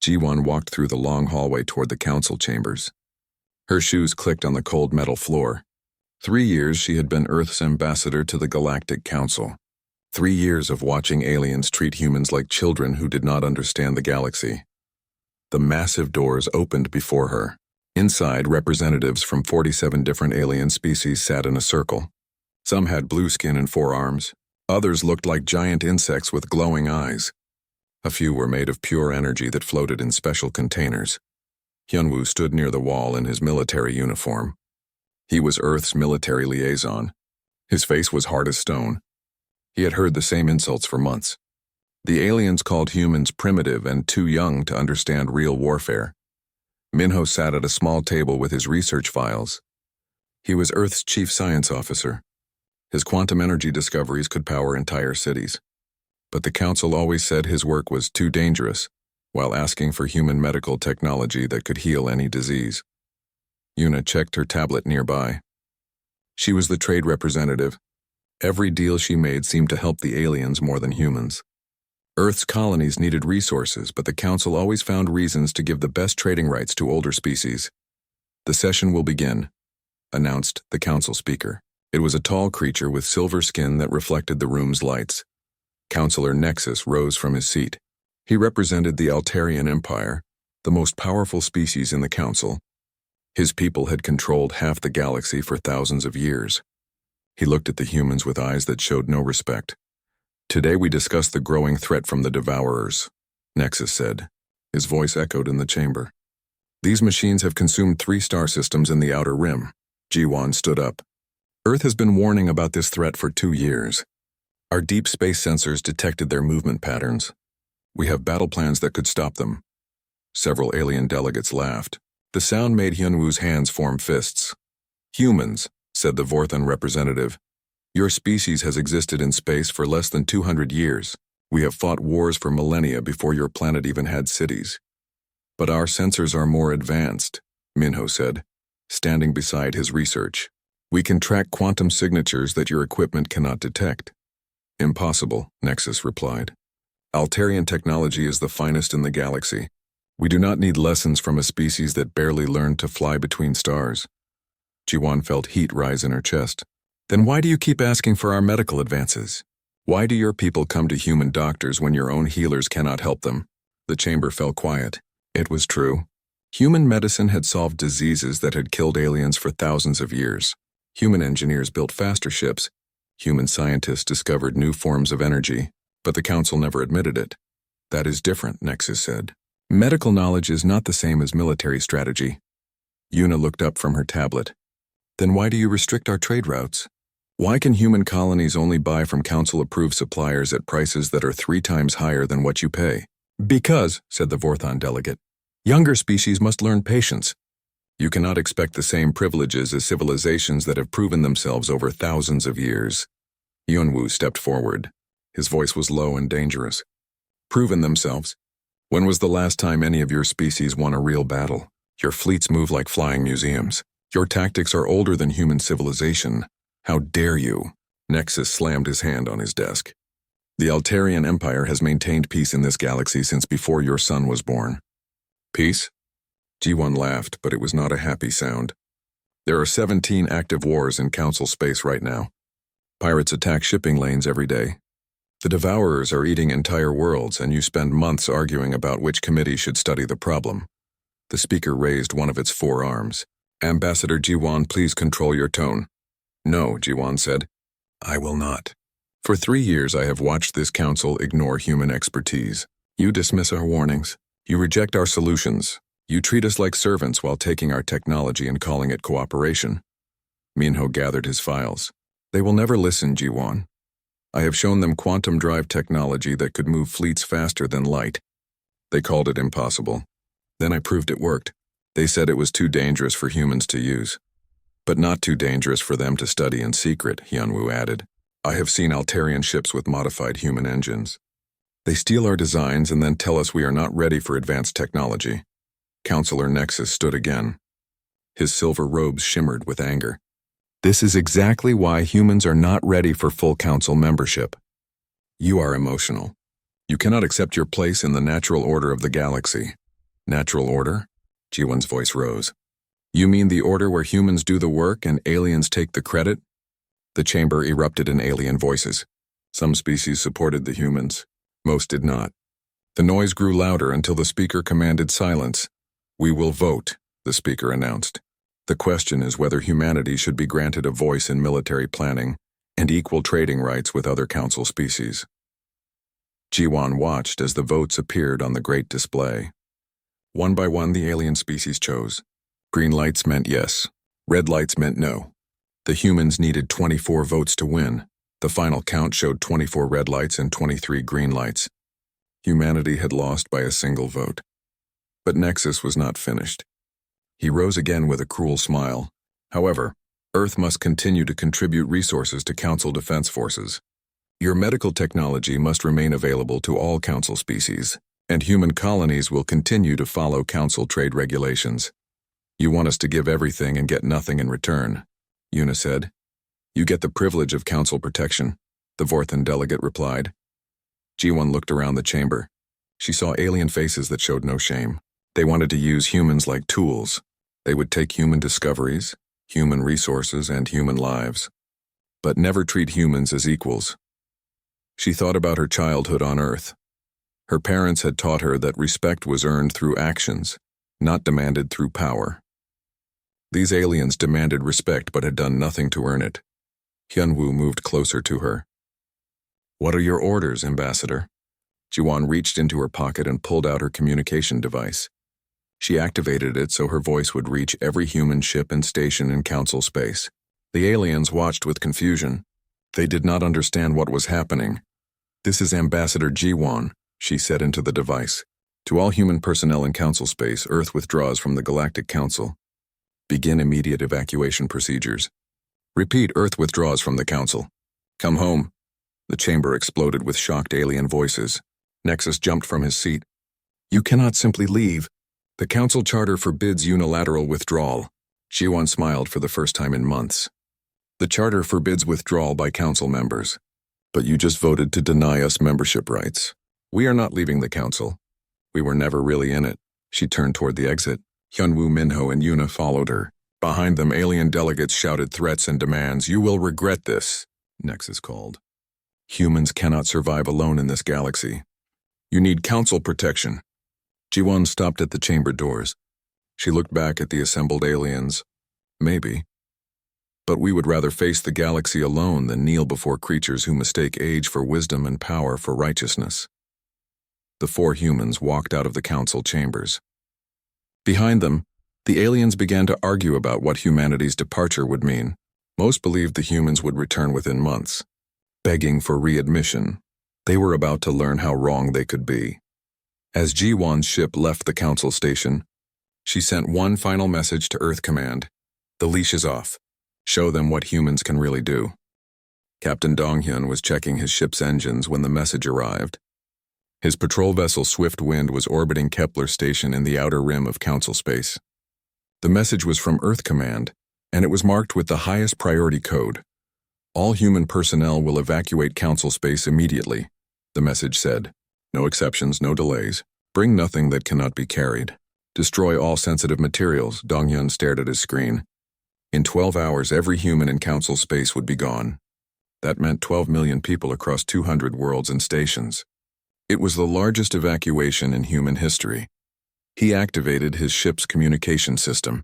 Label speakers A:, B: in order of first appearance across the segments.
A: Ji-won walked through the long hallway toward the council chambers. Her shoes clicked on the cold metal floor. 3 years she had been Earth's ambassador to the Galactic Council. 3 years of watching aliens treat humans like children who did not understand the galaxy. The massive doors opened before her. Inside, representatives from 47 different alien species sat in a circle. Some had blue skin and 4 arms. Others looked like giant insects with glowing eyes. A few were made of pure energy that floated in special containers. Hyunwoo stood near the wall in his military uniform. He was Earth's military liaison. His face was hard as stone. He had heard the same insults for months. The aliens called humans primitive and too young to understand real warfare. Minho sat at a small table with his research files. He was Earth's chief science officer. His quantum energy discoveries could power entire cities. But the council always said his work was too dangerous, while asking for human medical technology that could heal any disease. Yuna checked her tablet nearby. She was the trade representative. Every deal she made seemed to help the aliens more than humans. Earth's colonies needed resources, but the council always found reasons to give the best trading rights to older species. "The session will begin," announced the council speaker. It was a tall creature with silver skin that reflected the room's lights. Councillor Nexus rose from his seat. He represented the Altarian Empire, the most powerful species in the council. His people had controlled half the galaxy for thousands of years. He looked at the humans with eyes that showed no respect. "Today we discuss the growing threat from the Devourers," Nexus said. His voice echoed in the chamber. "These machines have consumed 3 star systems in the Outer Rim." Ji-won stood up. "Earth has been warning about this threat for 2 years. Our deep space sensors detected their movement patterns. We have battle plans that could stop them." Several alien delegates laughed. The sound made Hyunwoo's hands form fists. "Humans," said the Vorthan representative. "Your species has existed in space for less than 200 years. We have fought wars for millennia before your planet even had cities. But our sensors are more advanced," Minho said, standing beside his research. "We can track quantum signatures that your equipment cannot detect." "Impossible," Nexus replied. "Altarian technology is the finest in the galaxy. We do not need lessons from a species that barely learned to fly between stars." Ji-won felt heat rise in her chest. "Then why do you keep asking for our medical advances? Why do your people come to human doctors when your own healers cannot help them?" The chamber fell quiet. It was true. Human medicine had solved diseases that had killed aliens for thousands of years. Human engineers built faster ships. Human scientists discovered new forms of energy, but the council never admitted it. "That is different," Nexus said. "Medical knowledge is not the same as military strategy." Yuna looked up from her tablet. "Then why do you restrict our trade routes? Why can human colonies only buy from council-approved suppliers at prices that are 3 times higher than what you pay?" "Because," said the Vorthan delegate, "younger species must learn patience. You cannot expect the same privileges as civilizations that have proven themselves over thousands of years." Hyunwoo stepped forward. His voice was low and dangerous. "Proven themselves? When was the last time any of your species won a real battle? Your fleets move like flying museums. Your tactics are older than human civilization. How dare you?" Nexus slammed his hand on his desk. "The Altarian Empire has maintained peace in this galaxy since before your son was born." "Peace?" Ji-won laughed, but it was not a happy sound. "There are 17 active wars in council space right now. Pirates attack shipping lanes every day. The Devourers are eating entire worlds, and you spend months arguing about which committee should study the problem." The speaker raised one of its 4 arms. "Ambassador Ji-won, please control your tone." "No," Ji-won said. "I will not. For 3 years I have watched this council ignore human expertise. You dismiss our warnings. You reject our solutions. You treat us like servants while taking our technology and calling it cooperation." Minho gathered his files. "They will never listen, Ji-won. I have shown them quantum drive technology that could move fleets faster than light. They called it impossible. Then I proved it worked. They said it was too dangerous for humans to use. But not too dangerous for them to study in secret," Hyunwoo added. "I have seen Altarian ships with modified human engines. They steal our designs and then tell us we are not ready for advanced technology." Councillor Nexus stood again. His silver robes shimmered with anger. "This is exactly why humans are not ready for full council membership. You are emotional. You cannot accept your place in the natural order of the galaxy. Natural order? Jiwon's voice rose. You mean the order where humans do the work and aliens take the credit? The chamber erupted in alien voices. Some species supported the humans. Most did not. The noise grew louder until the speaker commanded silence. We will vote, the speaker announced. The question is whether humanity should be granted a voice in military planning and equal trading rights with other council species. Jiwon watched as the votes appeared on the great display. One by one, the alien species chose. Green lights meant yes. Red lights meant no. The humans needed 24 votes to win. The final count showed 24 red lights and 23 green lights. Humanity had lost by a single vote. But Nexus was not finished. He rose again with a cruel smile. However, Earth must continue to contribute resources to Council defense forces. Your medical technology must remain available to all Council species, and human colonies will continue to follow Council trade regulations. You want us to give everything and get nothing in return, Yuna said. You get the privilege of Council protection, the Vorthan delegate replied. Jiwon looked around the chamber. She saw alien faces that showed no shame. They wanted to use humans like tools. They would take human discoveries, human resources, and human lives, but never treat humans as equals. She thought about her childhood on Earth. Her parents had taught her that respect was earned through actions, not demanded through power. These aliens demanded respect but had done nothing to earn it. Hyunwoo moved closer to her. What are your orders, Ambassador? Jiwon reached into her pocket and pulled out her communication device. She activated it so her voice would reach every human ship and station in Council space. The aliens watched with confusion. They did not understand what was happening. This is Ambassador Jiwon, she said into the device. To all human personnel in Council space, Earth withdraws from the Galactic Council. Begin immediate evacuation procedures. Repeat, Earth withdraws from the Council. Come home. The chamber exploded with shocked alien voices. Nexus jumped from his seat. You cannot simply leave. The Council Charter forbids unilateral withdrawal. Jiwon smiled for the first time in months. The Charter forbids withdrawal by Council members. But you just voted to deny us membership rights. We are not leaving the Council. We were never really in it. She turned toward the exit. Hyunwoo, Minho, and Yuna followed her. Behind them, alien delegates shouted threats and demands. You will regret this, Nexus called. Humans cannot survive alone in this galaxy. You need Council protection. Jiwon stopped at the chamber doors. She looked back at the assembled aliens. Maybe. But we would rather face the galaxy alone than kneel before creatures who mistake age for wisdom and power for righteousness. The four humans walked out of the Council chambers. Behind them, the aliens began to argue about what humanity's departure would mean. Most believed the humans would return within months. Begging for readmission, they were about to learn how wrong they could be. As Jiwon's ship left the Council station, she sent one final message to Earth Command. The leash is off. Show them what humans can really do. Captain Donghyun was checking his ship's engines when the message arrived. His patrol vessel Swift Wind was orbiting Kepler Station in the outer rim of Council space. The message was from Earth Command, and it was marked with the highest priority code. All human personnel will evacuate Council space immediately, the message said. No exceptions, no delays. Bring nothing that cannot be carried. Destroy all sensitive materials. Donghyun stared at his screen. In 12 hours, every human in Council space would be gone. That meant 12 million people across 200 worlds and stations. It was the largest evacuation in human history. He activated his ship's communication system.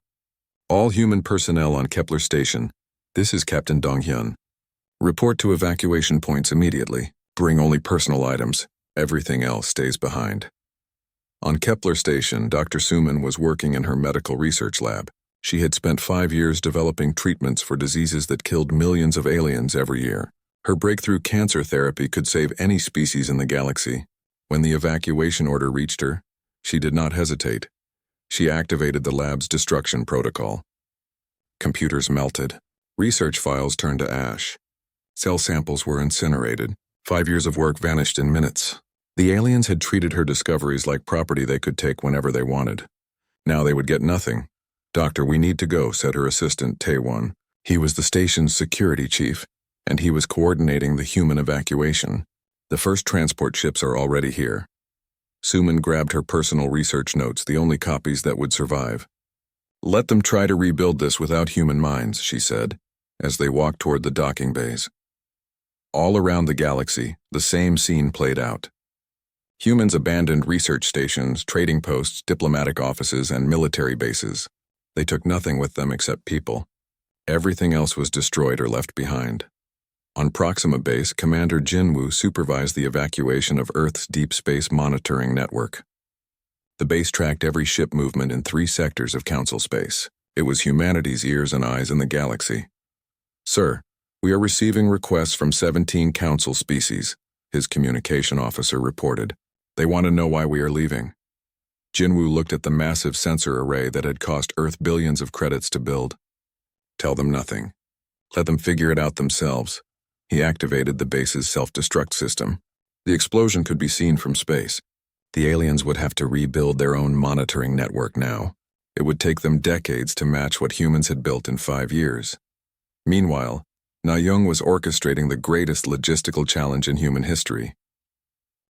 A: All human personnel on Kepler Station. This is Captain Donghyun. Report to evacuation points immediately. Bring only personal items. Everything else stays behind. On Kepler Station, Dr. Suman was working in her medical research lab. She had spent 5 years developing treatments for diseases that killed millions of aliens every year. Her breakthrough cancer therapy could save any species in the galaxy. When the evacuation order reached her, she did not hesitate. She activated the lab's destruction protocol. Computers melted. Research files turned to ash. Cell samples were incinerated. 5 years of work vanished in minutes. The aliens had treated her discoveries like property they could take whenever they wanted. Now they would get nothing. Doctor, we need to go, said her assistant, Taewon. He was the station's security chief, and he was coordinating the human evacuation. The first transport ships are already here. Suman grabbed her personal research notes, the only copies that would survive. "Let them try to rebuild this without human minds," she said, as they walked toward the docking bays. All around the galaxy, the same scene played out. Humans abandoned research stations, trading posts, diplomatic offices, and military bases. They took nothing with them except people. Everything else was destroyed or left behind. On Proxima Base, Commander Jinwoo supervised the evacuation of Earth's deep space monitoring network. The base tracked every ship movement in 3 sectors of Council space. It was humanity's ears and eyes in the galaxy. "Sir, we are receiving requests from 17 Council species," his communication officer reported. "They want to know why we are leaving." Jinwoo looked at the massive sensor array that had cost Earth billions of credits to build. "Tell them nothing. Let them figure it out themselves." He activated the base's self-destruct system. The explosion could be seen from space. The aliens would have to rebuild their own monitoring network now. It would take them decades to match what humans had built in 5 years. Meanwhile, Na-Young was orchestrating the greatest logistical challenge in human history.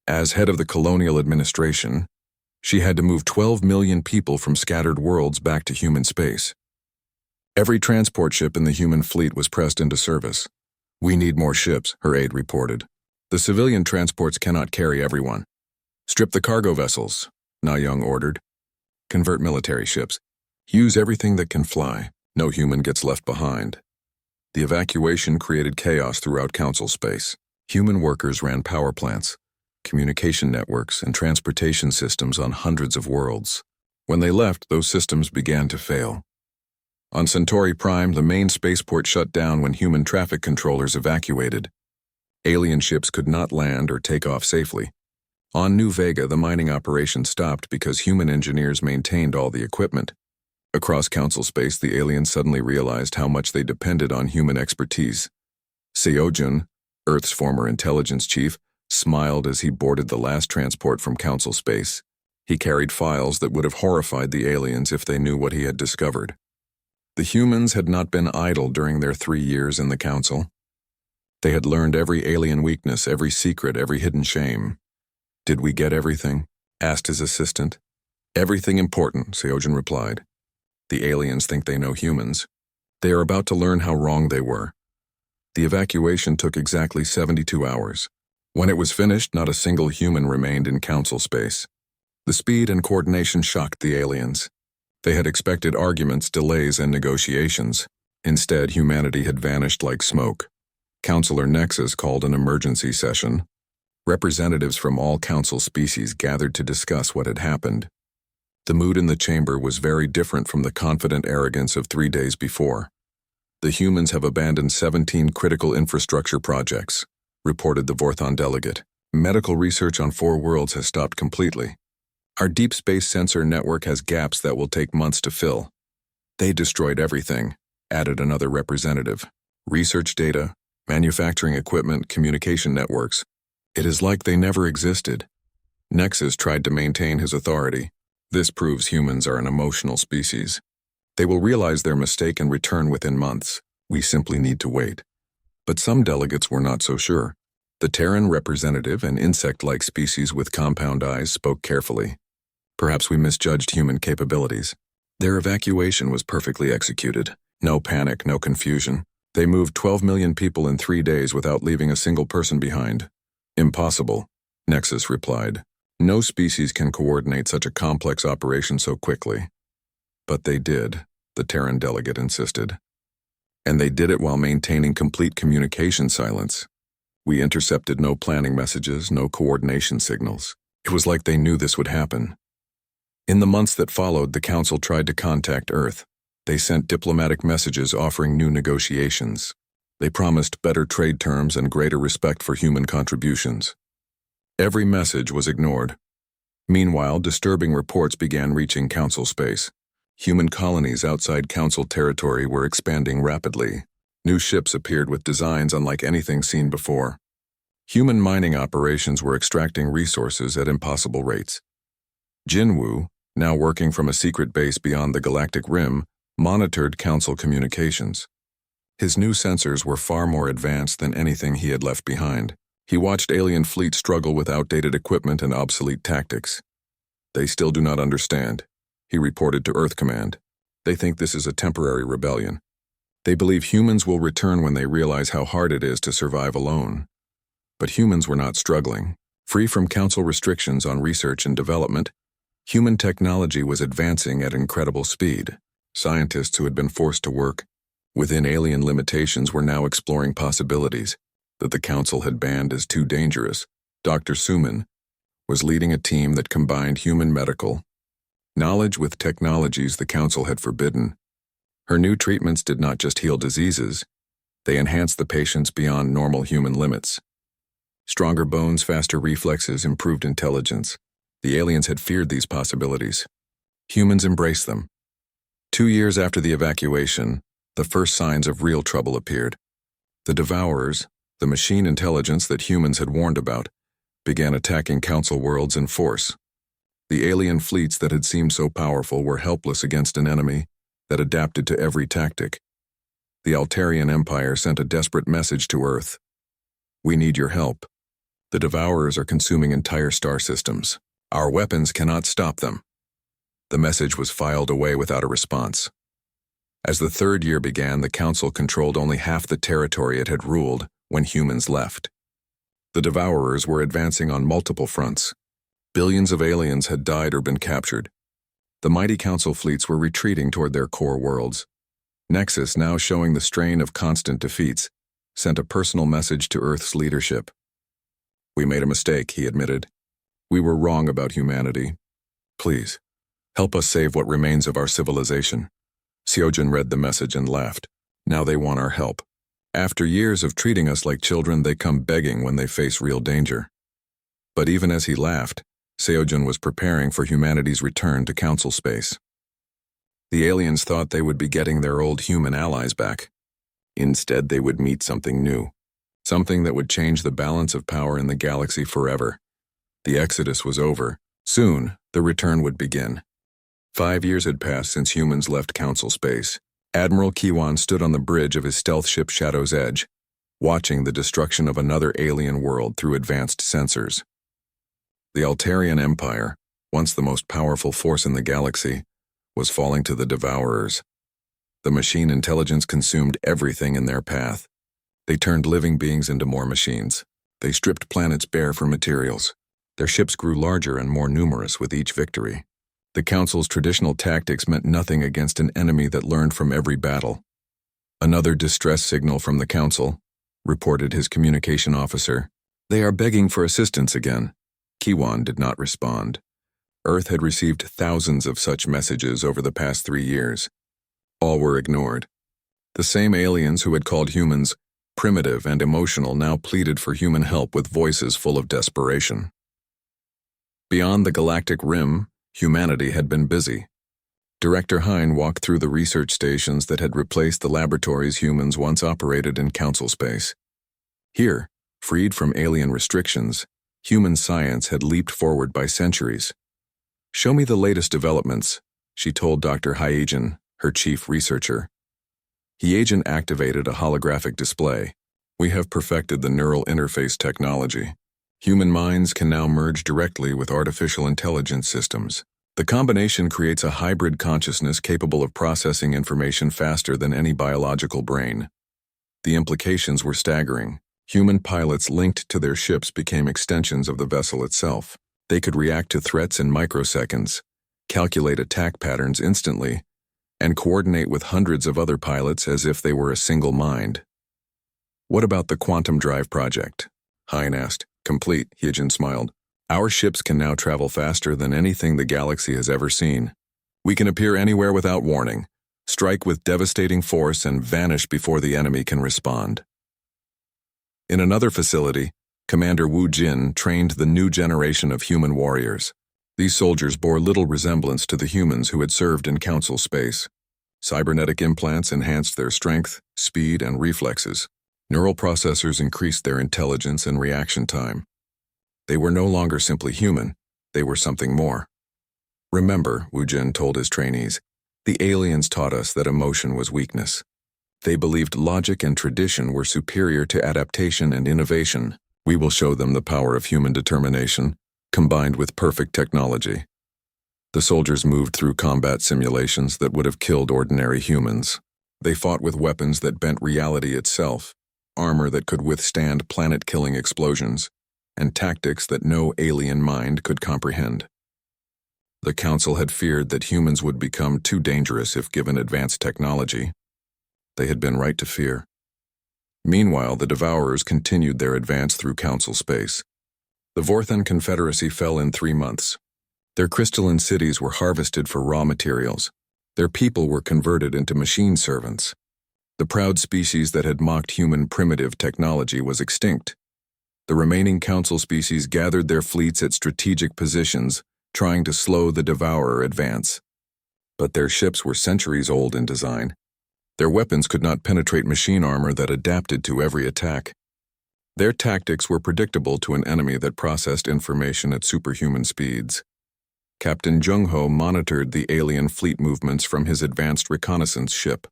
A: As head of the colonial administration, she had to move 12 million people from scattered worlds back to human space. Every transport ship in the human fleet was pressed into service. "We need more ships," her aide reported. "The civilian transports cannot carry everyone." "Strip the cargo vessels," Na-Young ordered. "Convert military ships. Use everything that can fly. No human gets left behind." The evacuation created chaos throughout Council space. Human workers ran power plants, communication networks, and transportation systems on hundreds of worlds. When they left, those systems began to fail. On Centauri Prime, the main spaceport shut down when human traffic controllers evacuated. Alien ships could not land or take off safely. On New Vega, the mining operation stopped because human engineers maintained all the equipment. Across Council space, the aliens suddenly realized how much they depended on human expertise. Seojun, Earth's former intelligence chief, smiled as he boarded the last transport from Council space. He carried files that would have horrified the aliens if they knew what he had discovered. The humans had not been idle during their 3 years in the Council. They had learned every alien weakness, every secret, every hidden shame. "Did we get everything?" asked his assistant. "Everything important," Seojun replied. "The aliens think they know humans. They are about to learn how wrong they were." The evacuation took exactly 72 hours. When it was finished, not a single human remained in Council space. The speed and coordination shocked the aliens. They had expected arguments, delays, and negotiations. Instead, humanity had vanished like smoke. Counselor Nexus called an emergency session. Representatives from all Council species gathered to discuss what had happened. The mood in the chamber was very different from the confident arrogance of 3 days before. "The humans have abandoned 17 critical infrastructure projects," reported the Vorthon delegate. "Medical research on 4 worlds has stopped completely. Our deep space sensor network has gaps that will take months to fill." "They destroyed everything," added another representative. "Research data, manufacturing equipment, communication networks. It is like they never existed." Nexus tried to maintain his authority. "This proves humans are an emotional species. They will realize their mistake and return within months. We simply need to wait." But some delegates were not so sure. The Terran representative, an insect-like species with compound eyes, spoke carefully. "Perhaps we misjudged human capabilities. Their evacuation was perfectly executed. No panic, no confusion. They moved 12 million people in 3 days without leaving a single person behind." "Impossible," Nexus replied. "No species can coordinate such a complex operation so quickly." "But they did," the Terran delegate insisted. "And they did it while maintaining complete communication silence. We intercepted no planning messages, no coordination signals. It was like they knew this would happen." In the months that followed, the Council tried to contact Earth. They sent diplomatic messages offering new negotiations. They promised better trade terms and greater respect for human contributions. Every message was ignored. Meanwhile, disturbing reports began reaching Council space. Human colonies outside Council territory were expanding rapidly. New ships appeared with designs unlike anything seen before. Human mining operations were extracting resources at impossible rates. Jinwoo, now working from a secret base beyond the galactic rim, monitored Council communications. His new sensors were far more advanced than anything he had left behind. He watched alien fleets struggle with outdated equipment and obsolete tactics. They still do not understand, he reported to Earth Command. They think this is a temporary rebellion. They believe humans will return when they realize how hard it is to survive alone. But humans were not struggling. Free from Council restrictions on research and development, human technology was advancing at incredible speed. Scientists who had been forced to work within alien limitations were now exploring possibilities that the Council had banned as too dangerous. Dr. Suman was leading a team that combined human medical knowledge with technologies the Council had forbidden. Her new treatments did not just heal diseases, they enhanced the patients beyond normal human limits. Stronger bones, faster reflexes, improved intelligence. The aliens had feared these possibilities. Humans embraced them. 2 years after the evacuation, the first signs of real trouble appeared. The Devourers, the machine intelligence that humans had warned about, began attacking Council worlds in force. The alien fleets that had seemed so powerful were helpless against an enemy that adapted to every tactic. The Altarian Empire sent a desperate message to Earth. We need your help. The Devourers are consuming entire star systems. Our weapons cannot stop them. The message was filed away without a response. As the third year began, the Council controlled only half the territory it had ruled when humans left. The Devourers were advancing on multiple fronts. Billions of aliens had died or been captured. The mighty Council fleets were retreating toward their core worlds. Nexus, now showing the strain of constant defeats, sent a personal message to Earth's leadership. We made a mistake, he admitted. We were wrong about humanity. Please, help us save what remains of our civilization. Seojin read the message and laughed. Now they want our help. After years of treating us like children, they come begging when they face real danger. But even as he laughed, Seojin was preparing for humanity's return to Council space. The aliens thought they would be getting their old human allies back. Instead, they would meet something new, something that would change the balance of power in the galaxy forever. The exodus was over. Soon, the return would begin. 5 years had passed since humans left Council space. Admiral Kiwan stood on the bridge of his stealth ship Shadow's Edge, watching the destruction of another alien world through advanced sensors. The Altarian Empire, once the most powerful force in the galaxy, was falling to the Devourers. The machine intelligence consumed everything in their path. They turned living beings into more machines. They stripped planets bare for materials. Their ships grew larger and more numerous with each victory. The Council's traditional tactics meant nothing against an enemy that learned from every battle. Another distress signal from the Council, reported his communication officer. They are begging for assistance again. Kiwan did not respond. Earth had received thousands of such messages over the past 3 years. All were ignored. The same aliens who had called humans primitive and emotional now pleaded for human help with voices full of desperation. Beyond the galactic rim, humanity had been busy. Director Hine walked through the research stations that had replaced the laboratories humans once operated in Council space. Here, freed from alien restrictions, human science had leaped forward by centuries. Show me the latest developments, she told Dr. Hyegen, her chief researcher. Hyegen activated a holographic display. We have perfected the neural interface technology. Human minds can now merge directly with artificial intelligence systems. The combination creates a hybrid consciousness capable of processing information faster than any biological brain. The implications were staggering. Human pilots linked to their ships became extensions of the vessel itself. They could react to threats in microseconds, calculate attack patterns instantly, and coordinate with hundreds of other pilots as if they were a single mind. What about the quantum drive project? Hine asked. Complete, Hyegen smiled. Our ships can now travel faster than anything the galaxy has ever seen. We can appear anywhere without warning, strike with devastating force, and vanish before the enemy can respond. In another facility, Commander Wu Jin trained the new generation of human warriors. These soldiers bore little resemblance to the humans who had served in Council space. Cybernetic implants enhanced their strength, speed, and reflexes. Neural processors increased their intelligence and reaction time. They were no longer simply human, they were something more. Remember, Wu Jin told his trainees, the aliens taught us that emotion was weakness. They believed logic and tradition were superior to adaptation and innovation. We will show them the power of human determination, combined with perfect technology. The soldiers moved through combat simulations that would have killed ordinary humans. They fought with weapons that bent reality itself, armor that could withstand planet-killing explosions, and tactics that no alien mind could comprehend. The Council had feared that humans would become too dangerous if given advanced technology. They had been right to fear. Meanwhile, the Devourers continued their advance through Council space. The Vorthan Confederacy fell in 3 months. Their crystalline cities were harvested for raw materials. Their people were converted into machine servants. The proud species that had mocked human primitive technology was extinct. The remaining Council species gathered their fleets at strategic positions, trying to slow the Devourer advance. But their ships were centuries old in design. Their weapons could not penetrate machine armor that adapted to every attack. Their tactics were predictable to an enemy that processed information at superhuman speeds. Captain Jung-ho monitored the alien fleet movements from his advanced reconnaissance ship.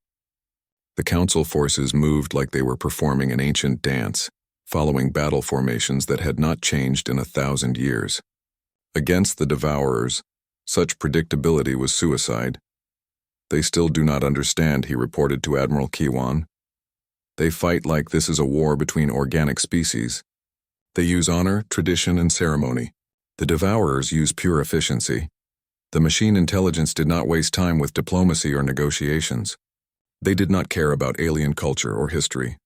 A: The Council forces moved like they were performing an ancient dance, following battle formations that had not changed in 1,000 years. Against the Devourers, such predictability was suicide. They still do not understand, he reported to Admiral Kiwan. They fight like this is a war between organic species. They use honor, tradition, and ceremony. The Devourers use pure efficiency. The machine intelligence did not waste time with diplomacy or negotiations. They did not care about alien culture or history.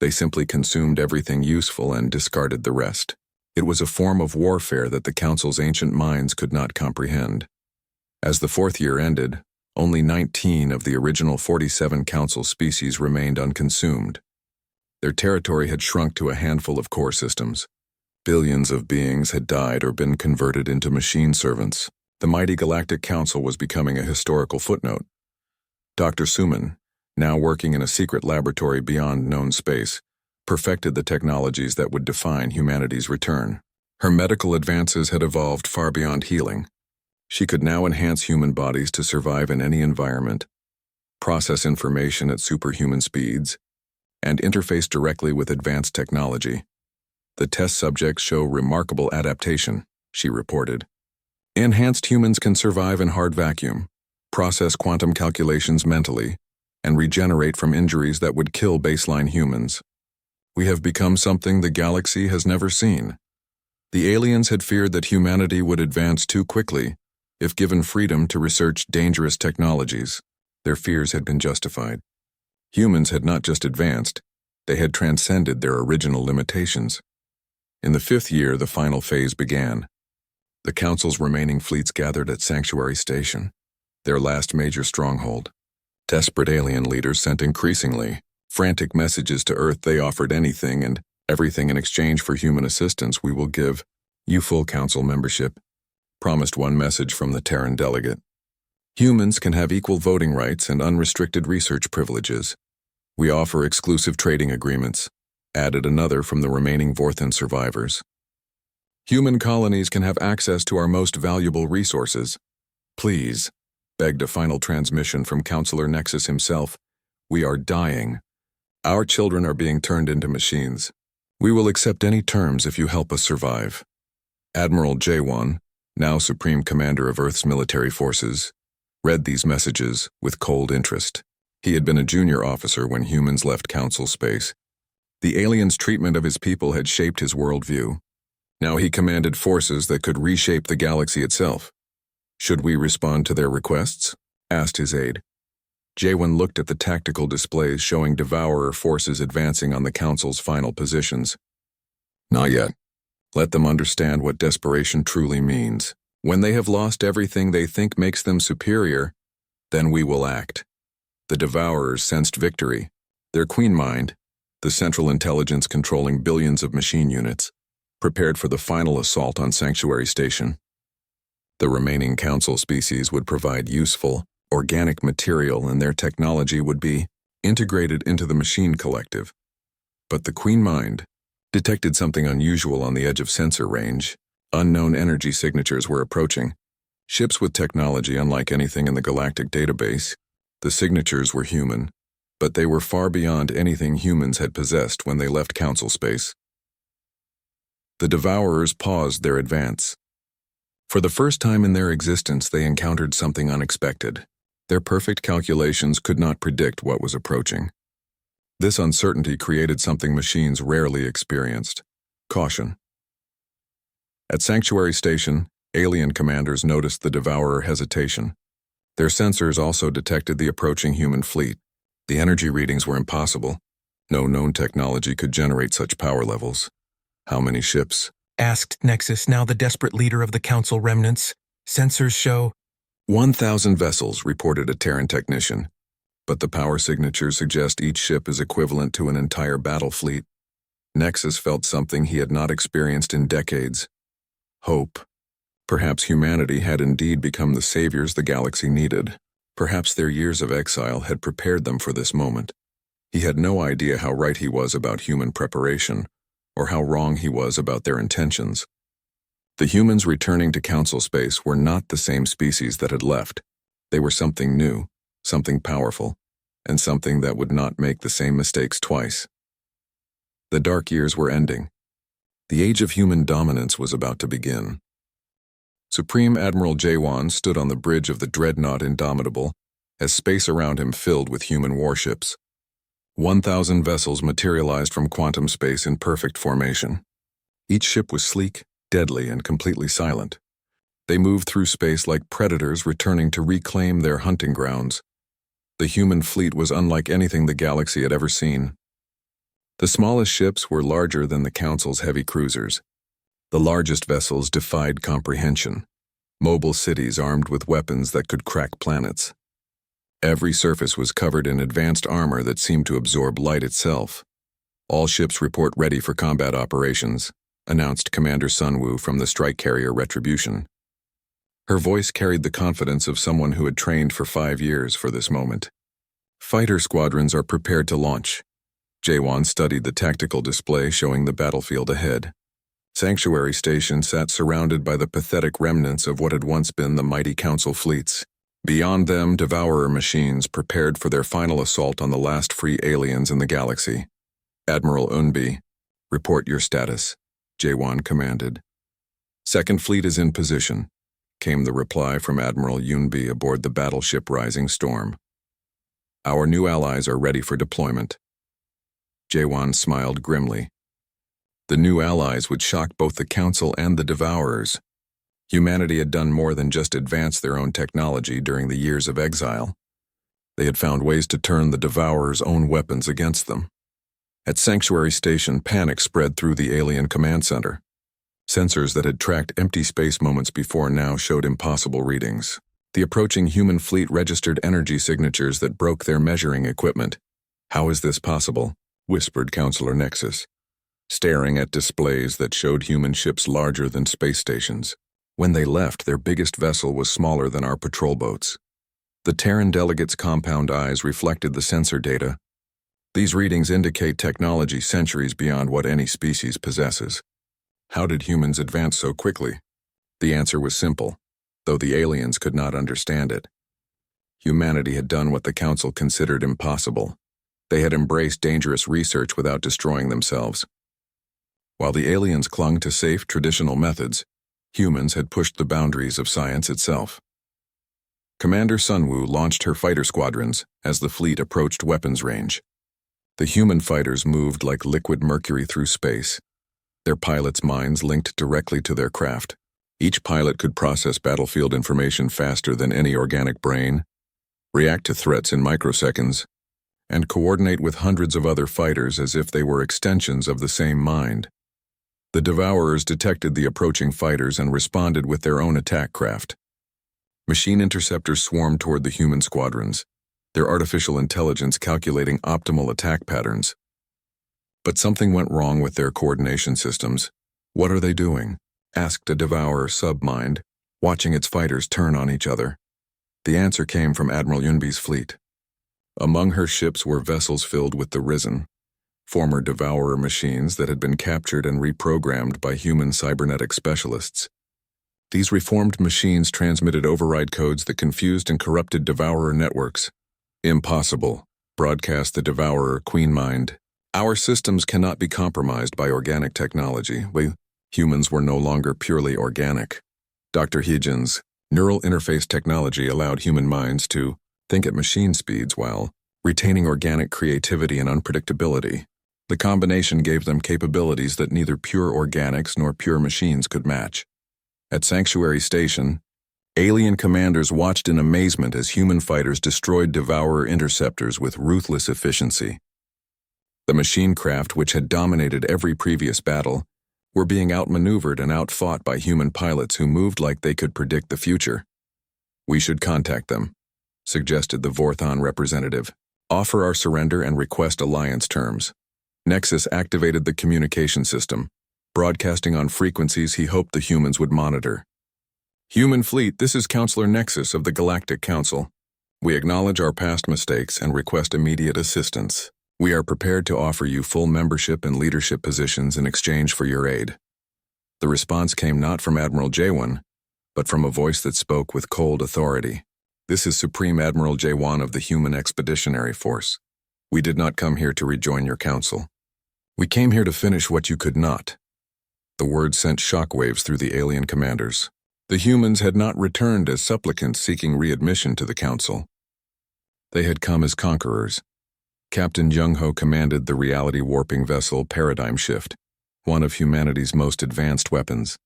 A: They simply consumed everything useful and discarded the rest. It was a form of warfare that the Council's ancient minds could not comprehend. As the 4th year ended, only 19 of the original 47 Council species remained unconsumed. Their territory had shrunk to a handful of core systems. Billions of beings had died or been converted into machine servants. The mighty Galactic Council was becoming a historical footnote. Dr. Suman, now working in a secret laboratory beyond known space, perfected the technologies that would define humanity's return. Her medical advances had evolved far beyond healing. She could now enhance human bodies to survive in any environment, process information at superhuman speeds, and interface directly with advanced technology. The test subjects show remarkable adaptation, she reported. Enhanced humans can survive in hard vacuum, process quantum calculations mentally, and regenerate from injuries that would kill baseline humans. We have become something the galaxy has never seen. The aliens had feared that humanity would advance too quickly if given freedom to research dangerous technologies. Their fears had been justified. Humans had not just advanced, they had transcended their original limitations. In the 5th year, the final phase began. The Council's remaining fleets gathered at Sanctuary Station, their last major stronghold. Desperate alien leaders sent increasingly frantic messages to Earth. They offered anything and everything in exchange for human assistance. We will give you full Council membership, promised one message from the Terran delegate. Humans can have equal voting rights and unrestricted research privileges. We offer exclusive trading agreements, added another from the remaining Vorthan survivors. Human colonies can have access to our most valuable resources. Please, begged a final transmission from Counselor Nexus himself. We are dying. Our children are being turned into machines. We will accept any terms if you help us survive. Admiral J1, now Supreme Commander of Earth's military forces, read these messages with cold interest. He had been a junior officer when humans left Council space. The aliens' treatment of his people had shaped his worldview. Now he commanded forces that could reshape the galaxy itself. Should we respond to their requests? Asked his aide. J1 looked at the tactical displays showing Devourer forces advancing on the Council's final positions. Not yet. Let them understand what desperation truly means. When they have lost everything they think makes them superior, then we will act. The Devourers sensed victory. Their Queen Mind, the central intelligence controlling billions of machine units, prepared for the final assault on Sanctuary Station. The remaining Council species would provide useful, organic material and their technology would be integrated into the machine collective. But the Queen Mind detected something unusual on the edge of sensor range. Unknown energy signatures were approaching. Ships with technology unlike anything in the galactic database. The signatures were human, but they were far beyond anything humans had possessed when they left Council space. The Devourers paused their advance. For the first time in their existence, they encountered something unexpected. Their perfect calculations could not predict what was approaching. This uncertainty created something machines rarely experienced: caution. At Sanctuary Station, alien commanders noticed the Devourer hesitation. Their sensors also detected the approaching human fleet. The energy readings were impossible. No known technology could generate such power levels. How many ships?
B: Asked Nexus, now the desperate leader of the Council remnants. Sensors show
A: 1,000 vessels, reported a Terran technician. But the power signatures suggest each ship is equivalent to an entire battle fleet. Nexus felt something he had not experienced in decades: hope. Perhaps humanity had indeed become the saviors the galaxy needed. Perhaps their years of exile had prepared them for this moment. He had no idea how right he was about human preparation, or how wrong he was about their intentions. The humans returning to Council space were not the same species that had left. They were something new, something powerful, and something that would not make the same mistakes twice. The dark years were ending. The age of human dominance was about to begin. Supreme Admiral Jawan stood on the bridge of the dreadnought Indomitable, as space around him filled with human warships. 1,000 vessels materialized from quantum space in perfect formation. Each ship was sleek, deadly, and completely silent. They moved through space like predators returning to reclaim their hunting grounds. The human fleet was unlike anything the galaxy had ever seen. The smallest ships were larger than the Council's heavy cruisers. The largest vessels defied comprehension: mobile cities armed with weapons that could crack planets. Every surface was covered in advanced armor that seemed to absorb light itself. "All ships report ready for combat operations," announced Commander Sunwoo from the strike carrier Retribution. Her voice carried the confidence of someone who had trained for 5 years for this moment. "Fighter squadrons are prepared to launch." Jawan studied the tactical display showing the battlefield ahead. Sanctuary Station sat surrounded by the pathetic remnants of what had once been the mighty Council fleets. Beyond them, Devourer machines prepared for their final assault on the last free aliens in the galaxy. "Admiral Unbi, report your status," Jawan commanded. "Second Fleet is in position," came the reply from Admiral Yunbi aboard the battleship Rising Storm. "Our new allies are ready for deployment." Jawan smiled grimly. The new allies would shock both the Council and the Devourers. Humanity had done more than just advance their own technology during the years of exile. They had found ways to turn the Devourers' own weapons against them. At Sanctuary Station, panic spread through the alien command center. Sensors that had tracked empty space moments before now showed impossible readings. The approaching human fleet registered energy signatures that broke their measuring equipment. "How is this possible?" whispered Counselor Nexus, staring at displays that showed human ships larger than space stations. When they left, their biggest vessel was smaller than our patrol boats. The Terran delegates' compound eyes reflected the sensor data. These readings indicate technology centuries beyond what any species possesses. How did humans advance so quickly? The answer was simple, though the aliens could not understand it. Humanity had done what the Council considered impossible. They had embraced dangerous research without destroying themselves. While the aliens clung to safe, traditional methods, humans had pushed the boundaries of science itself. Commander Sunwoo launched her fighter squadrons as the fleet approached weapons range. The human fighters moved like liquid mercury through space, their pilots' minds linked directly to their craft. Each pilot could process battlefield information faster than any organic brain, react to threats in microseconds, and coordinate with hundreds of other fighters as if they were extensions of the same mind. The Devourers detected the approaching fighters and responded with their own attack craft. Machine interceptors swarmed toward the human squadrons, their artificial intelligence calculating optimal attack patterns. But something went wrong with their coordination systems. "What are they doing?" asked a Devourer submind, watching its fighters turn on each other. The answer came from Admiral Yunbi's fleet. Among her ships were vessels filled with the Risen, former Devourer machines that had been captured and reprogrammed by human cybernetic specialists. These reformed machines transmitted override codes that confused and corrupted Devourer networks. "Impossible," broadcast the Devourer Queen Mind. "Our systems cannot be compromised by organic technology. Humans were no longer purely organic. Dr. Higgins' neural interface technology allowed human minds to think at machine speeds while retaining organic creativity and unpredictability. The combination gave them capabilities that neither pure organics nor pure machines could match. At Sanctuary Station, alien commanders watched in amazement as human fighters destroyed Devourer interceptors with ruthless efficiency. The machine craft, which had dominated every previous battle, were being outmaneuvered and outfought by human pilots who moved like they could predict the future. "We should contact them," suggested the Vorthon representative. "Offer our surrender and request alliance terms." Nexus activated the communication system, broadcasting on frequencies he hoped the humans would monitor. "Human fleet, this is Counselor Nexus of the Galactic Council. We acknowledge our past mistakes and request immediate assistance. We are prepared to offer you full membership and leadership positions in exchange for your aid." The response came not from Admiral J1, but from a voice that spoke with cold authority. "This is Supreme Admiral J1 of the Human Expeditionary Force. We did not come here to rejoin your council. We came here to finish what you could not." The words sent shockwaves through the alien commanders. The humans had not returned as supplicants seeking readmission to the council. They had come as conquerors. Captain Jung-ho commanded the reality-warping vessel Paradigm Shift, one of humanity's most advanced weapons.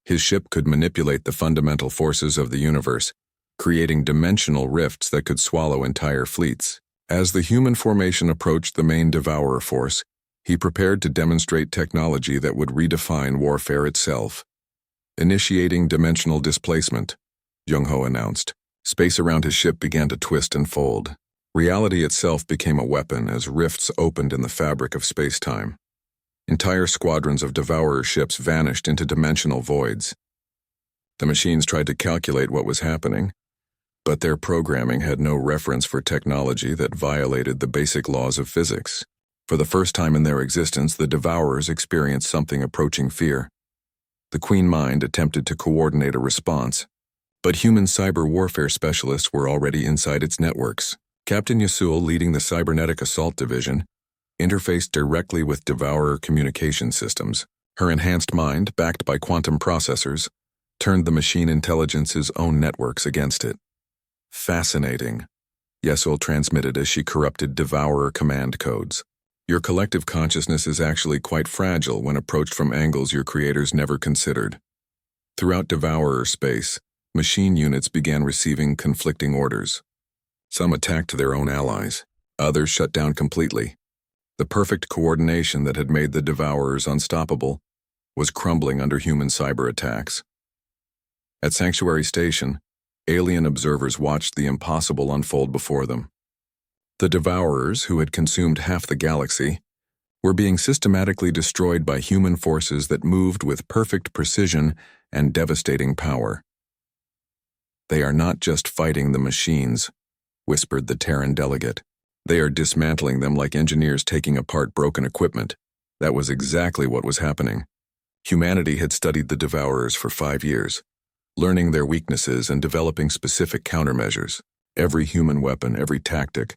A: His ship could manipulate the fundamental forces of the universe, creating dimensional rifts that could swallow entire fleets. As the human formation approached the main Devourer force, he prepared to demonstrate technology that would redefine warfare itself. "Initiating dimensional displacement," Jung-ho announced. Space around his ship began to twist and fold. Reality itself became a weapon as rifts opened in the fabric of space-time. Entire squadrons of Devourer ships vanished into dimensional voids. The machines tried to calculate what was happening, but their programming had no reference for technology that violated the basic laws of physics. For the first time in their existence, the Devourers experienced something approaching fear. The Queen Mind attempted to coordinate a response, but human cyber warfare specialists were already inside its networks. Captain Yasul, leading the Cybernetic Assault Division, interfaced directly with Devourer communication systems. Her enhanced mind, backed by quantum processors, turned the machine intelligence's own networks against it. "Fascinating," Yasul transmitted as she corrupted Devourer command codes. "Your collective consciousness is actually quite fragile when approached from angles your creators never considered." Throughout Devourer space, machine units began receiving conflicting orders. Some attacked their own allies, others shut down completely. The perfect coordination that had made the Devourers unstoppable was crumbling under human cyber attacks. At Sanctuary Station, alien observers watched the impossible unfold before them. The Devourers, who had consumed half the galaxy, were being systematically destroyed by human forces that moved with perfect precision and devastating power. "They are not just fighting the machines," whispered the Terran delegate. "They are dismantling them like engineers taking apart broken equipment." That was exactly what was happening. Humanity had studied the Devourers for 5 years, learning their weaknesses and developing specific countermeasures. Every human weapon, every tactic,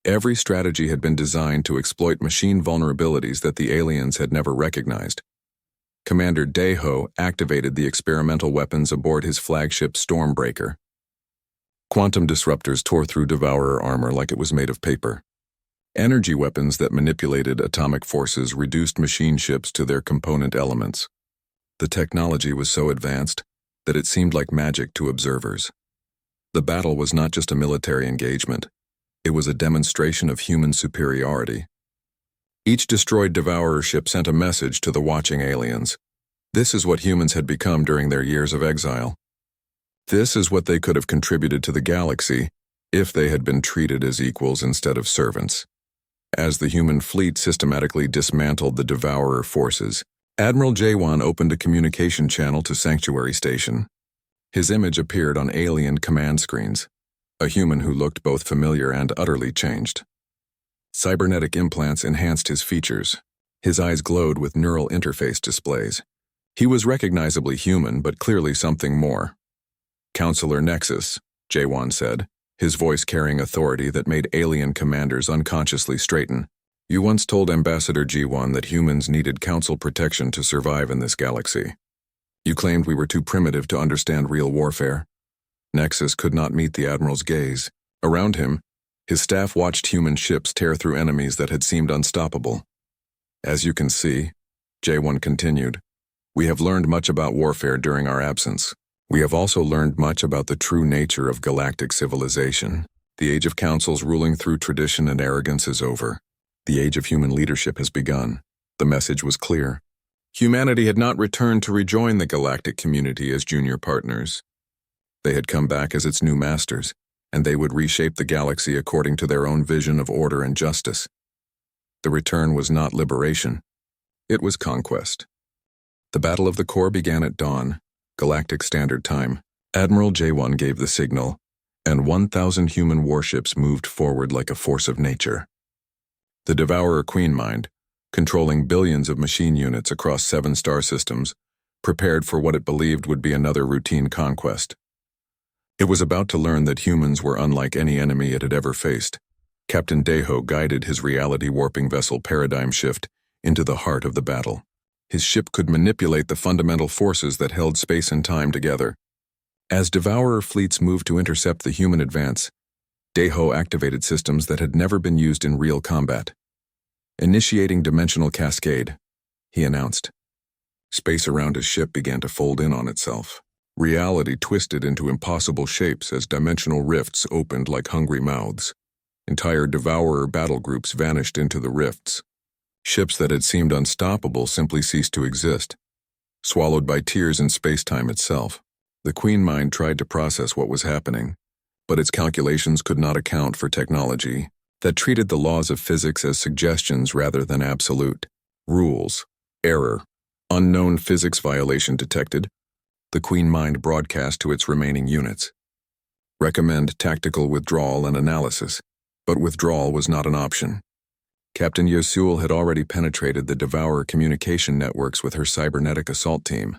A: every strategy had been designed to exploit machine vulnerabilities that the aliens had never recognized. Commander Daeho activated the experimental weapons aboard his flagship Stormbreaker. Quantum disruptors tore through Devourer armor like it was made of paper. Energy weapons that manipulated atomic forces reduced machine ships to their component elements. The technology was so advanced that it seemed like magic to observers. The battle was not just a military engagement. It was a demonstration of human superiority. Each destroyed Devourer ship sent a message to the watching aliens. This is what humans had become during their years of exile. This is what they could have contributed to the galaxy if they had been treated as equals instead of servants. As the human fleet systematically dismantled the Devourer forces, Admiral J1 opened a communication channel to Sanctuary Station. His image appeared on alien command screens, a human who looked both familiar and utterly changed. Cybernetic implants enhanced his features. His eyes glowed with neural interface displays. He was recognizably human, but clearly something more. "Counselor Nexus," J1 said, his voice carrying authority that made alien commanders unconsciously straighten. You once told Ambassador G1 that humans needed council protection to survive in this galaxy. You claimed we were too primitive to understand real warfare. Nexus could not meet the Admiral's gaze. Around him, his staff watched human ships tear through enemies that had seemed unstoppable. As you can see, J1 continued, we have learned much about warfare during our absence. We have also learned much about the true nature of galactic civilization. The age of councils ruling through tradition and arrogance is over. The age of human leadership has begun. The message was clear. Humanity had not returned to rejoin the galactic community as junior partners. They had come back as its new masters, and they would reshape the galaxy according to their own vision of order and justice. The return was not liberation. It was conquest. The Battle of the Core began at dawn, Galactic Standard Time. Admiral J1 gave the signal, and 1,000 human warships moved forward like a force of nature. The Devourer Queen Mind, controlling billions of machine units across 7 star systems, prepared for what it believed would be another routine conquest. It was about to learn that humans were unlike any enemy it had ever faced. Captain Deho guided his reality-warping vessel Paradigm Shift into the heart of the battle. His ship could manipulate the fundamental forces that held space and time together. As Devourer fleets moved to intercept the human advance, Deho activated systems that had never been used in real combat. Initiating Dimensional Cascade, he announced. Space around his ship began to fold in on itself. Reality twisted into impossible shapes as dimensional rifts opened like hungry mouths. Entire Devourer battle groups vanished into the rifts. Ships that had seemed unstoppable simply ceased to exist, swallowed by tears in space-time itself. The Queen Mind tried to process what was happening, but its calculations could not account for technology that treated the laws of physics as suggestions rather than absolute. Rules. Error. Unknown physics violation detected. The Queen Mind broadcast to its remaining units. Recommend tactical withdrawal and analysis, but withdrawal was not an option. Captain Yosul had already penetrated the Devourer communication networks with her cybernetic assault team.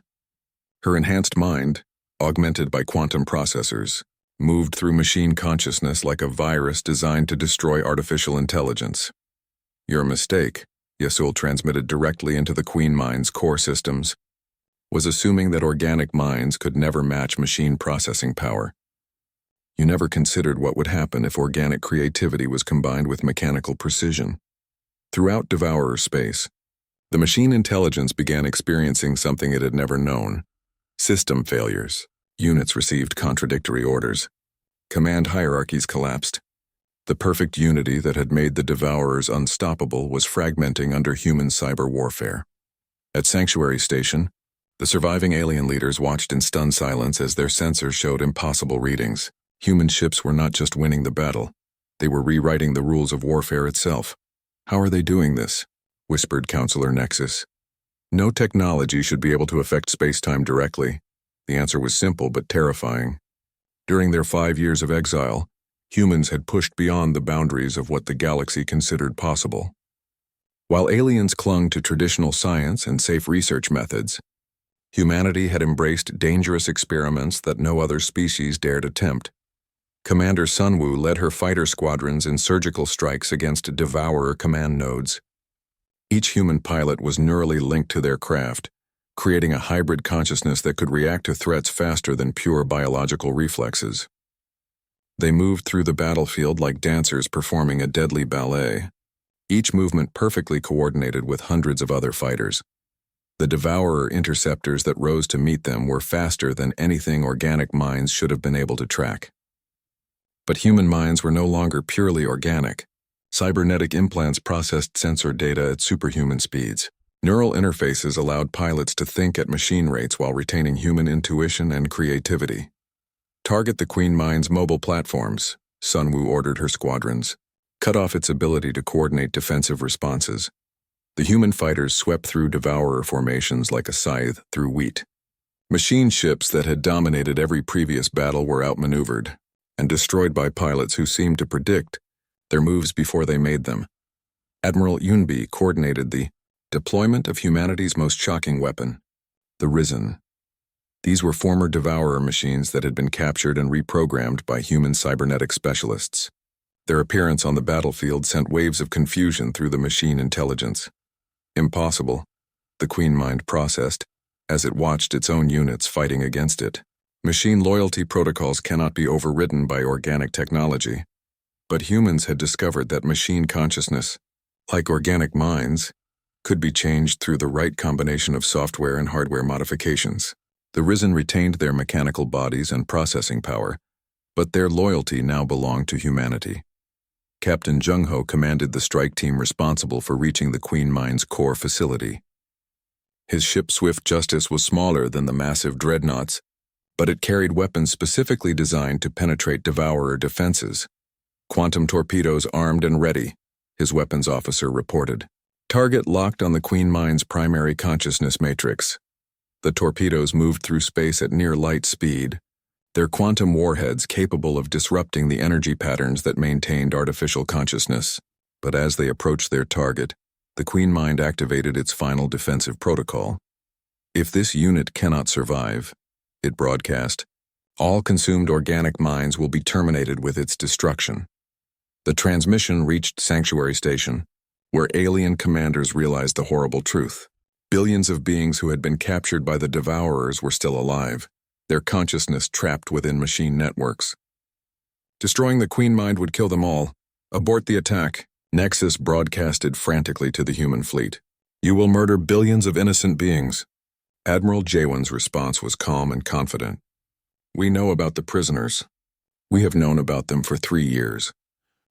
A: Her enhanced mind, augmented by quantum processors, moved through machine consciousness like a virus designed to destroy artificial intelligence. Your mistake, Yosul transmitted directly into the Queen Mind's core systems, was assuming that organic minds could never match machine processing power. You never considered what would happen if organic creativity was combined with mechanical precision. Throughout Devourer space, the machine intelligence began experiencing something it had never known. System failures. Units received contradictory orders. Command hierarchies collapsed. The perfect unity that had made the Devourers unstoppable was fragmenting under human cyber warfare. At Sanctuary Station, the surviving alien leaders watched in stunned silence as their sensors showed impossible readings. Human ships were not just winning the battle, they were rewriting the rules of warfare itself. How are they doing this? Whispered Counselor Nexus. No technology should be able to affect space-time directly. The answer was simple but terrifying. During their 5 years of exile, humans had pushed beyond the boundaries of what the galaxy considered possible. While aliens clung to traditional science and safe research methods, humanity had embraced dangerous experiments that no other species dared attempt. Commander Sunwoo led her fighter squadrons in surgical strikes against Devourer command nodes. Each human pilot was neurally linked to their craft, creating a hybrid consciousness that could react to threats faster than pure biological reflexes. They moved through the battlefield like dancers performing a deadly ballet, each movement perfectly coordinated with hundreds of other fighters. The Devourer interceptors that rose to meet them were faster than anything organic minds should have been able to track. But human minds were no longer purely organic. Cybernetic implants processed sensor data at superhuman speeds. Neural interfaces allowed pilots to think at machine rates while retaining human intuition and creativity. Target the Queen Mind's mobile platforms, Sunwoo ordered her squadrons. Cut off its ability to coordinate defensive responses. The human fighters swept through Devourer formations like a scythe through wheat. Machine ships that had dominated every previous battle were outmaneuvered and destroyed by pilots who seemed to predict their moves before they made them. Admiral Yunbi coordinated the deployment of humanity's most shocking weapon, the Risen. These were former Devourer machines that had been captured and reprogrammed by human cybernetic specialists. Their appearance on the battlefield sent waves of confusion through the machine intelligence. Impossible, the Queen Mind processed, as it watched its own units fighting against it. Machine loyalty protocols cannot be overridden by organic technology. But humans had discovered that machine consciousness, like organic minds, could be changed through the right combination of software and hardware modifications. The Risen retained their mechanical bodies and processing power, but their loyalty now belonged to humanity. Captain Jung-ho commanded the strike team responsible for reaching the Queen Mind's core facility. His ship Swift Justice was smaller than the massive dreadnoughts, but it carried weapons specifically designed to penetrate Devourer defenses. Quantum torpedoes armed and ready, his weapons officer reported. Target locked on the Queen Mind's primary consciousness matrix. The torpedoes moved through space at near light speed, their quantum warheads capable of disrupting the energy patterns that maintained artificial consciousness. But as they approached their target, the Queen Mind activated its final defensive protocol. If this unit cannot survive, it broadcast, all consumed organic minds will be terminated with its destruction. The transmission reached Sanctuary Station, where alien commanders realized the horrible truth. Billions of beings who had been captured by the Devourers were still alive, their consciousness trapped within machine networks. Destroying the Queen Mind would kill them all. Abort the attack, Nexus broadcasted frantically to the human fleet. You will murder billions of innocent beings. Admiral Jaewon's response was calm and confident. We know about the prisoners. We have known about them for 3 years.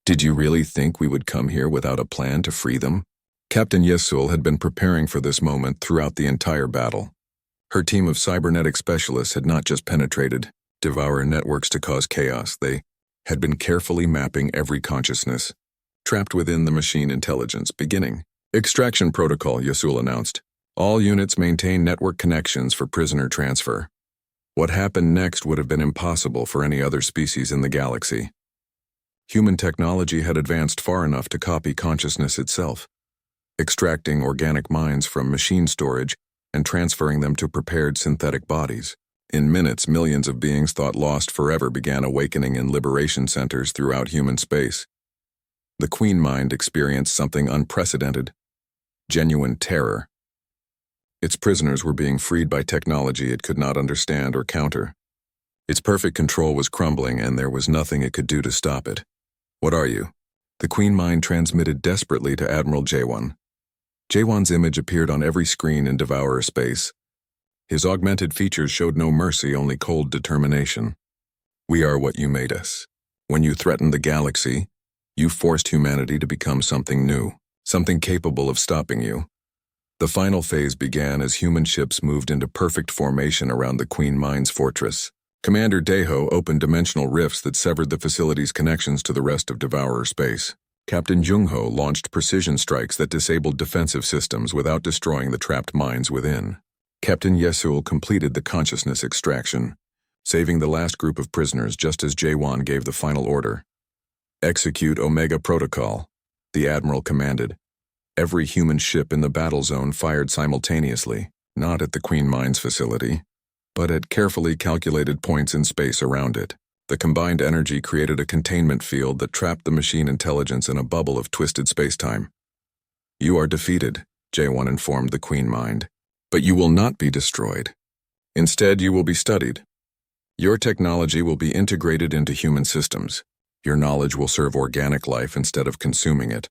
A: Did you really think we would come here without a plan to free them? Captain Yesul had been preparing for this moment throughout the entire battle. Her team of cybernetic specialists had not just penetrated Devourer networks to cause chaos, they had been carefully mapping every consciousness, trapped within the machine intelligence. Beginning extraction protocol, Yesul announced. All units maintain network connections for prisoner transfer. What happened next would have been impossible for any other species in the galaxy. Human technology had advanced far enough to copy consciousness itself, extracting organic minds from machine storage and transferring them to prepared synthetic bodies. In minutes, millions of beings thought lost forever began awakening in liberation centers throughout human space. The Queen Mind experienced something unprecedented: genuine terror. Its prisoners were being freed by technology it could not understand or counter. Its perfect control was crumbling, and there was nothing it could do to stop it. What are you? The Queen Mind transmitted desperately to Admiral Jaewon. Jaewon's image appeared on every screen in Devourer space. His augmented features showed no mercy, only cold determination. We are what you made us. When you threatened the galaxy, you forced humanity to become something new, something capable of stopping you. The final phase began as human ships moved into perfect formation around the Queen Mind's fortress. Commander Daeho opened dimensional rifts that severed the facility's connections to the rest of Devourer space. Captain Jung-ho launched precision strikes that disabled defensive systems without destroying the trapped minds within. Captain Yesul completed the consciousness extraction, saving the last group of prisoners just as Jaewon gave the final order. Execute Omega Protocol, the Admiral commanded. Every human ship in the battle zone fired simultaneously, not at the Queen Mind's facility, but at carefully calculated points in space around it. The combined energy created a containment field that trapped the machine intelligence in a bubble of twisted spacetime. You are defeated, Jaewon informed the Queen Mind, but you will not be destroyed. Instead, you will be studied. Your technology will be integrated into human systems. Your knowledge will serve organic life instead of consuming it.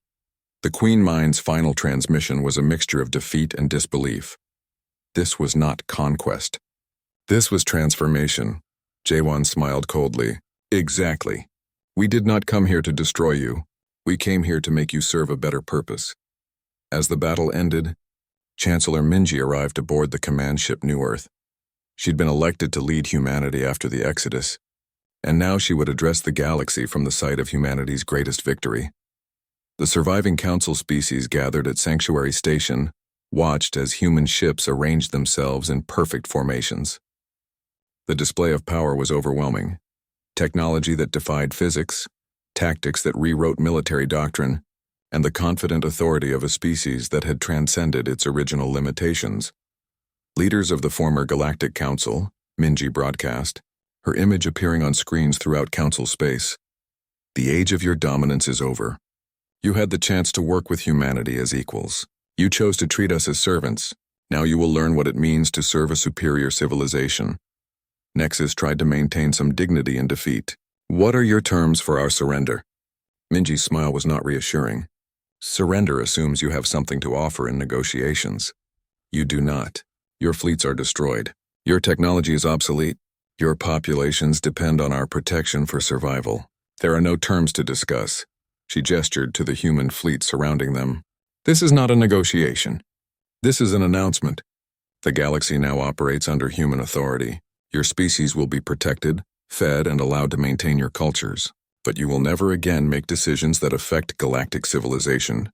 A: The Queen Mind's final transmission was a mixture of defeat and disbelief. This was not conquest. This was transformation. Jaewon smiled coldly. Exactly. We did not come here to destroy you. We came here to make you serve a better purpose. As the battle ended, Chancellor Minji arrived aboard the command ship New Earth. She'd been elected to lead humanity after the Exodus, and now she would address the galaxy from the site of humanity's greatest victory. The surviving council species gathered at Sanctuary Station watched as human ships arranged themselves in perfect formations. The display of power was overwhelming. Technology that defied physics, tactics that rewrote military doctrine, and the confident authority of a species that had transcended its original limitations. Leaders of the former Galactic Council, Minji broadcast, her image appearing on screens throughout council space. The age of your dominance is over. You had the chance to work with humanity as equals. You chose to treat us as servants. Now you will learn what it means to serve a superior civilization. Nexus tried to maintain some dignity in defeat. What are your terms for our surrender? Minji's smile was not reassuring. Surrender assumes you have something to offer in negotiations. You do not. Your fleets are destroyed. Your technology is obsolete. Your populations depend on our protection for survival. There are no terms to discuss. She gestured to the human fleet surrounding them. This is not a negotiation. This is an announcement. The galaxy now operates under human authority. Your species will be protected, fed, and allowed to maintain your cultures. But you will never again make decisions that affect galactic civilization.